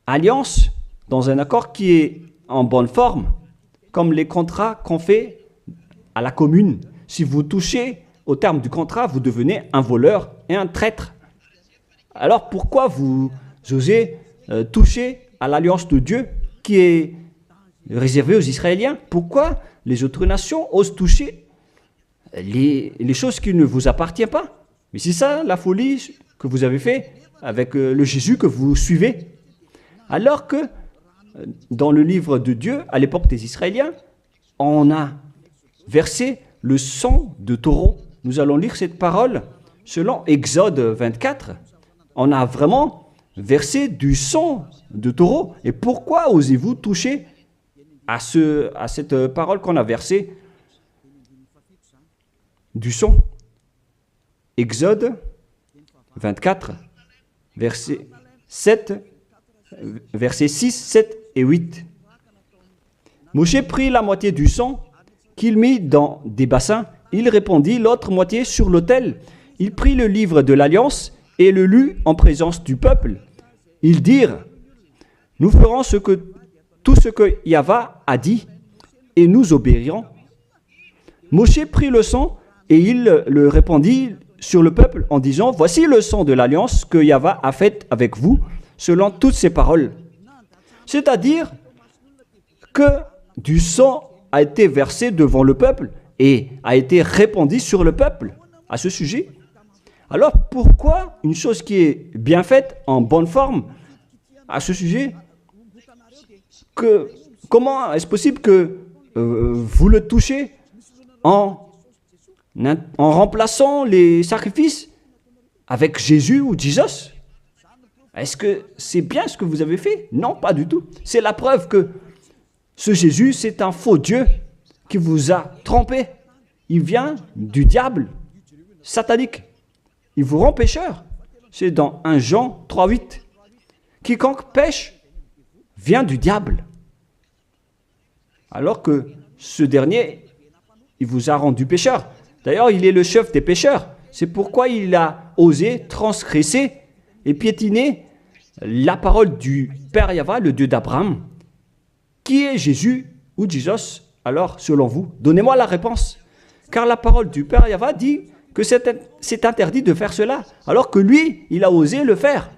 alliance, dans un accord qui est en bonne forme, comme les contrats qu'on fait à la commune. Si vous touchez au terme du contrat, vous devenez un voleur et un traître. Alors pourquoi vous osez toucher à l'alliance de Dieu qui est réservée aux Israéliens? Pourquoi les autres nations osent toucher les choses qui ne vous appartiennent pas? Mais c'est ça la folie que vous avez fait avec le Jésus que vous suivez. Alors que dans le livre de Dieu, à l'époque des Israéliens, on a versé le sang de taureau. Nous allons lire cette parole selon Exode 24. On a vraiment versé du sang de taureau. Et pourquoi osez-vous toucher à cette parole qu'on a versée du sang? Exode 24, versets 6, 7 et 8. Moshe prit la moitié du sang qu'il mit dans des bassins. Il répandit l'autre moitié sur l'autel. Il prit le livre de l'Alliance et le lut en présence du peuple. Ils dirent, nous ferons tout ce que Yahva a dit et nous obéirons. Moshe prit le sang et il le répandit sur le peuple en disant, voici le sang de l'Alliance que Yahva a faite avec vous selon toutes ces paroles. C'est-à-dire que du sang a été versé devant le peuple et a été répandu sur le peuple à ce sujet. Alors pourquoi une chose qui est bien faite, en bonne forme, à ce sujet, comment est-ce possible que vous le touchez en remplaçant les sacrifices avec Jésus ou Jesus? Est-ce que c'est bien ce que vous avez fait? Non, pas du tout. C'est la preuve que ce Jésus, c'est un faux Dieu qui vous a trompé. Il vient du diable satanique. Il vous rend pécheur. C'est dans 1 Jean 3,8. Quiconque pêche vient du diable. Alors que ce dernier, il vous a rendu pécheur. D'ailleurs, il est le chef des pécheurs. C'est pourquoi il a osé transgresser et piétiner la parole du Père Yahva, le Dieu d'Abraham. Qui est Jésus ou Jesus, alors, selon vous? Donnez-moi la réponse. Car la parole du Père Yahva dit que c'est interdit de faire cela, alors que lui, il a osé le faire,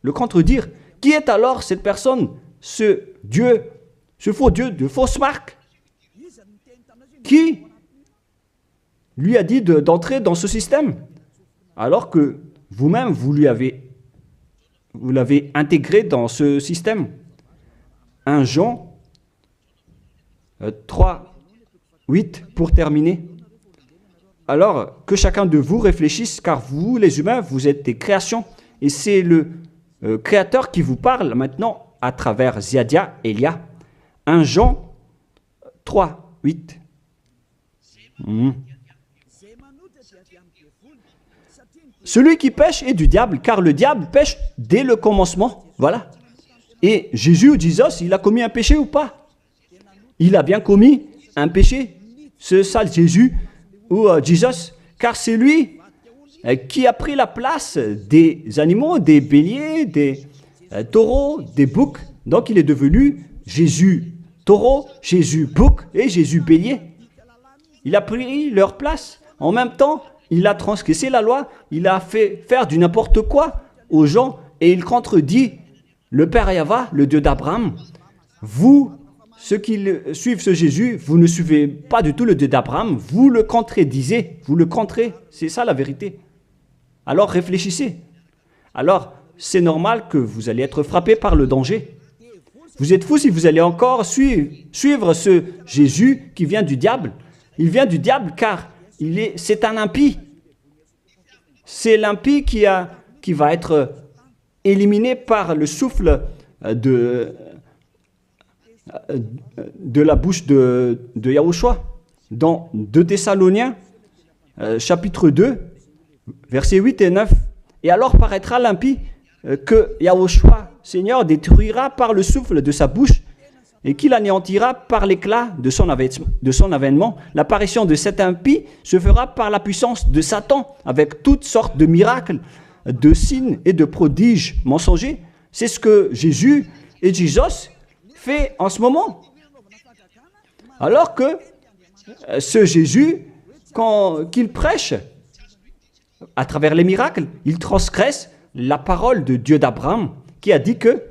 le contredire. Qui est alors cette personne, ce Dieu, ce faux Dieu de fausse marque, qui lui a dit d'entrer dans ce système, alors que vous-même, vous l'avez intégré dans ce système? 1 Jean 3, 8, pour terminer. Alors, que chacun de vous réfléchisse, car vous, les humains, vous êtes des créations, et c'est le Créateur qui vous parle maintenant à travers Ziadia Elia. 1 Jean 3, 8. Celui qui pêche est du diable, car le diable pêche dès le commencement. Voilà. Et Jésus ou Jesus, il a commis un péché ou pas? Il a bien commis un péché, ce sale Jésus ou Jesus, car c'est lui qui a pris la place des animaux, des béliers, des taureaux, des boucs. Donc il est devenu Jésus taureau, Jésus bouc et Jésus bélier. Il a pris leur place. En même temps, il a transgressé la loi, il a fait faire du n'importe quoi aux gens et il contredit le Père Yahva, le Dieu d'Abraham. Vous, ceux qui suivent ce Jésus, vous ne suivez pas du tout le Dieu d'Abraham, vous le contredisez, vous le contrez, c'est ça la vérité. Alors réfléchissez. Alors, c'est normal que vous allez être frappé par le danger. Vous êtes fous si vous allez encore suivre ce Jésus qui vient du diable. Il vient du diable car c'est un impie. C'est l'impie qui va être éliminé par le souffle de la bouche de Yahushua. Dans 2 Thessaloniens, chapitre 2, versets 8 et 9. Et alors paraîtra l'impie que Yahushua, Seigneur, détruira par le souffle de sa bouche et qu'il anéantira par l'éclat de son avènement. L'apparition de cet impie se fera par la puissance de Satan, avec toutes sortes de miracles, de signes et de prodiges mensongers. C'est ce que Jésus et Jesus fait en ce moment. Alors que ce Jésus, qu'il prêche à travers les miracles, il transgresse la parole de Dieu d'Abraham, qui a dit que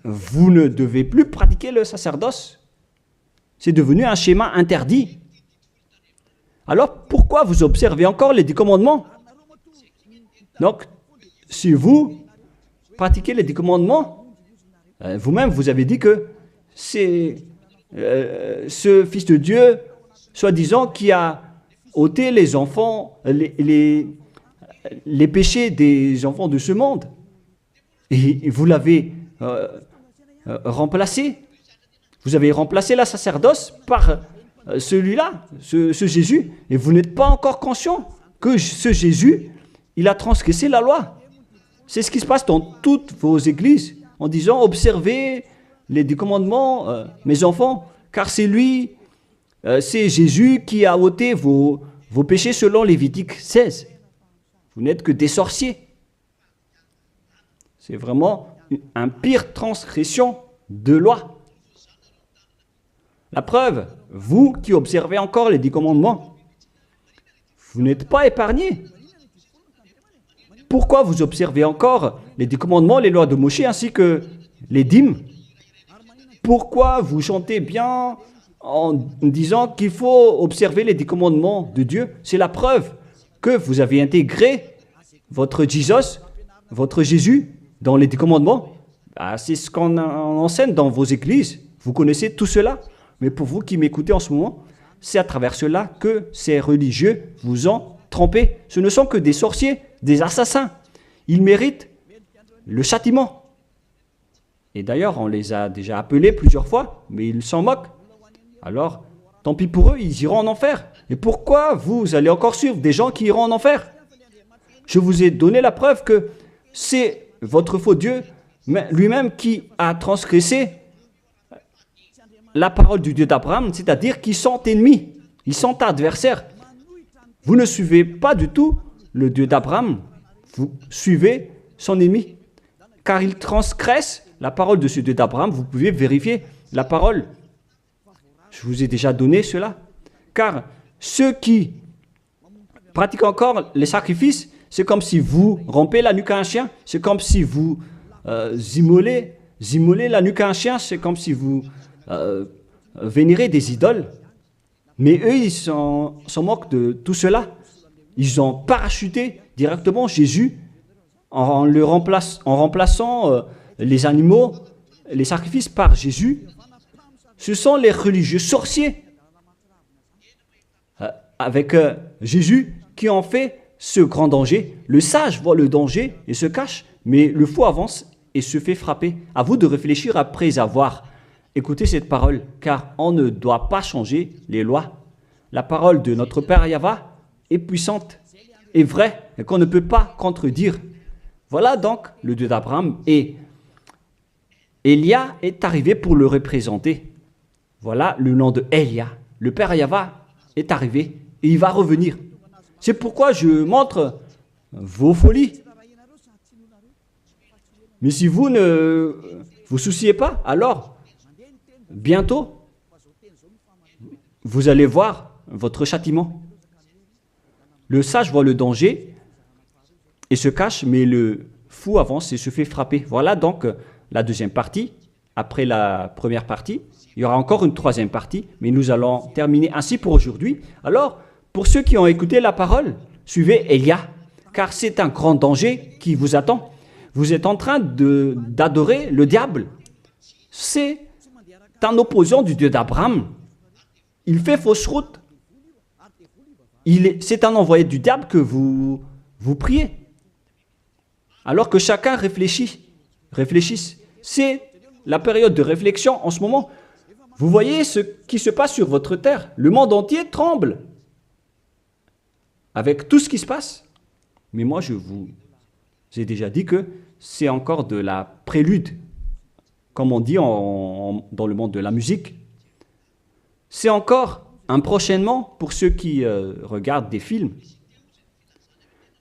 vous ne devez plus pratiquer le sacerdoce. C'est devenu un schéma interdit. Alors, pourquoi vous observez encore les 10 commandements? Donc, si vous pratiquez les 10 commandements, vous-même, vous avez dit que c'est ce Fils de Dieu, soi-disant, qui a ôté les enfants, les péchés des enfants de ce monde. Et vous l'avez remplacé. Vous avez remplacé la sacerdoce par celui-là, ce Jésus. Et vous n'êtes pas encore conscient que ce Jésus, il a transgressé la loi. C'est ce qui se passe dans toutes vos églises, en disant, observez les 10 commandements, mes enfants, car c'est lui, c'est Jésus qui a ôté vos péchés selon Lévitique 16. Vous n'êtes que des sorciers. C'est vraiment une pire transgression de loi. La preuve, vous qui observez encore les 10 commandements, vous n'êtes pas épargnés. Pourquoi vous observez encore les 10 commandements, les lois de Moïse ainsi que les dîmes? Pourquoi vous chantez bien en disant qu'il faut observer les 10 commandements de Dieu? C'est la preuve que vous avez intégré votre Jesus, votre Jésus, dans les 10 commandements. C'est ce qu'on enseigne dans vos églises. Vous connaissez tout cela. Mais pour vous qui m'écoutez en ce moment, c'est à travers cela que ces religieux vous ont trompé. Ce ne sont que des sorciers, des assassins. Ils méritent le châtiment. Et d'ailleurs, on les a déjà appelés plusieurs fois, mais ils s'en moquent. Alors, tant pis pour eux, ils iront en enfer. Et pourquoi vous allez encore suivre des gens qui iront en enfer? Je vous ai donné la preuve que c'est votre faux Dieu lui-même qui a transgressé la parole du Dieu d'Abraham, c'est-à-dire qu'ils sont ennemis, ils sont adversaires. Vous ne suivez pas du tout le Dieu d'Abraham, vous suivez son ennemi, car il transgresse la parole de ce Dieu d'Abraham. Vous pouvez vérifier la parole. Je vous ai déjà donné cela. Car ceux qui pratiquent encore les sacrifices, c'est comme si vous rompez la nuque à un chien, c'est comme si vous immolez la nuque à un chien, c'est comme si vous vénérez des idoles. Mais eux, ils s'en moquent de tout cela. Ils ont parachuté directement Jésus en remplaçant les animaux, les sacrifices par Jésus. Ce sont les religieux sorciers avec Jésus qui ont fait ce grand danger. Le sage voit le danger et se cache, mais le fou avance et se fait frapper. À vous de réfléchir après avoir écouté cette parole, car on ne doit pas changer les lois. La parole de notre Père Yahva est puissante et vraie et qu'on ne peut pas contredire. Voilà donc le Dieu d'Abraham, et Élia est arrivé pour le représenter. Voilà le nom de Élia. Le Père Yahva est arrivé et il va revenir. C'est pourquoi je montre vos folies. Mais si vous ne vous souciez pas, alors bientôt vous allez voir votre châtiment. Le sage voit le danger et se cache, mais le fou avance et se fait frapper. Voilà donc la deuxième partie. Après la première partie, il y aura encore une troisième partie, mais nous allons terminer ainsi pour aujourd'hui. Alors, pour ceux qui ont écouté la parole, suivez Élia, car c'est un grand danger qui vous attend. Vous êtes en train d'adorer le diable. C'est un opposant du Dieu d'Abraham. Il fait fausse route. C'est un envoyé du diable que vous priez. Alors que chacun réfléchisse. C'est la période de réflexion en ce moment. Vous voyez ce qui se passe sur votre terre. Le monde entier tremble avec tout ce qui se passe. Mais moi, je vous ai déjà dit que c'est encore de la prélude, comme on dit dans le monde de la musique. C'est encore un prochainement pour ceux qui regardent des films.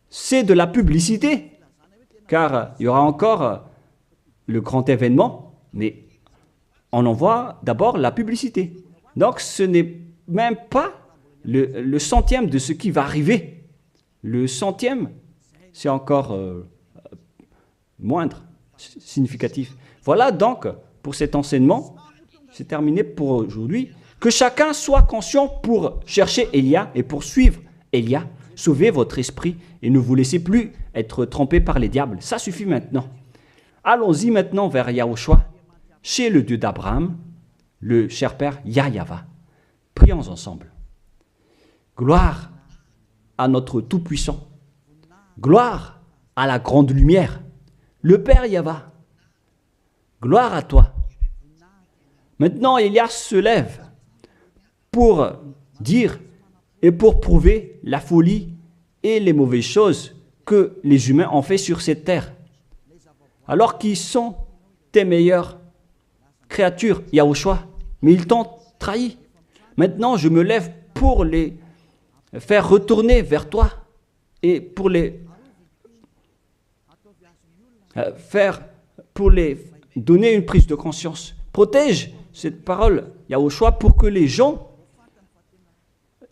C'est de la publicité, car il y aura encore le grand événement, mais on en voit d'abord la publicité. Donc ce n'est même pas le centième de ce qui va arriver. Le centième, c'est encore moindre, significatif. Voilà donc pour cet enseignement, c'est terminé pour aujourd'hui. Que chacun soit conscient pour chercher Élia et pour suivre Élia. Sauvez votre esprit et ne vous laissez plus être trompé par les diables. Ça suffit maintenant. Allons-y maintenant vers Yahushua, chez le Dieu d'Abraham, le cher Père Yahweh. Prions ensemble. Gloire à notre Tout-Puissant. Gloire à la grande lumière, le Père Yahweh. Gloire à toi. Maintenant, Élia se lève pour dire et pour prouver la folie et les mauvaises choses que les humains ont fait sur cette terre. Alors qu'ils sont tes meilleures créatures, Yahushua, mais ils t'ont trahi. Maintenant, je me lève pour les faire retourner vers toi et pour les donner une prise de conscience. Protège cette parole, Yahushua, pour que les gens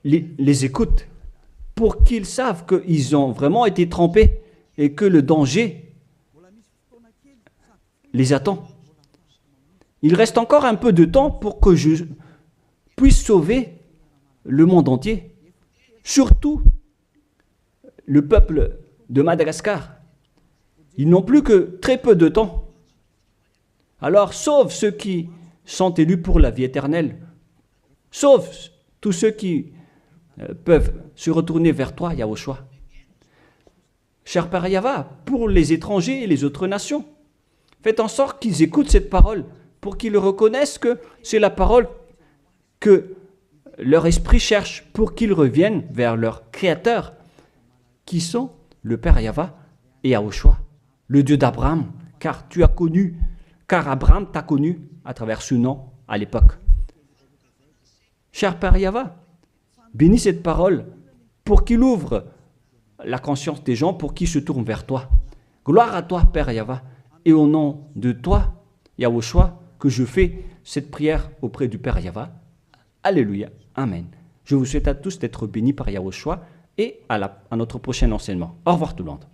les écoutent, pour qu'ils savent qu'ils ont vraiment été trompés et que le danger les attend. Il reste encore un peu de temps pour que je puisse sauver le monde entier, surtout le peuple de Madagascar. Ils n'ont plus que très peu de temps. Alors sauve ceux qui sont élus pour la vie éternelle. Sauve tous ceux qui peuvent se retourner vers toi, Yahushua. Cher Père Yahweh, pour les étrangers et les autres nations, faites en sorte qu'ils écoutent cette parole, pour qu'ils reconnaissent que c'est la parole que leur esprit cherche, pour qu'ils reviennent vers leur Créateur, qui sont le Père Yahweh et Yahushua, le Dieu d'Abraham, car Abraham t'a connu à travers ce nom à l'époque. Cher Père Yahweh, bénis cette parole pour qu'il ouvre la conscience des gens, pour qu'ils se tournent vers toi. Gloire à toi, Père Yahweh, et au nom de toi, Yahushua, que je fais cette prière auprès du Père Yahweh. Alléluia. Amen. Je vous souhaite à tous d'être bénis par Yahushua et à notre prochain enseignement. Au revoir tout le monde.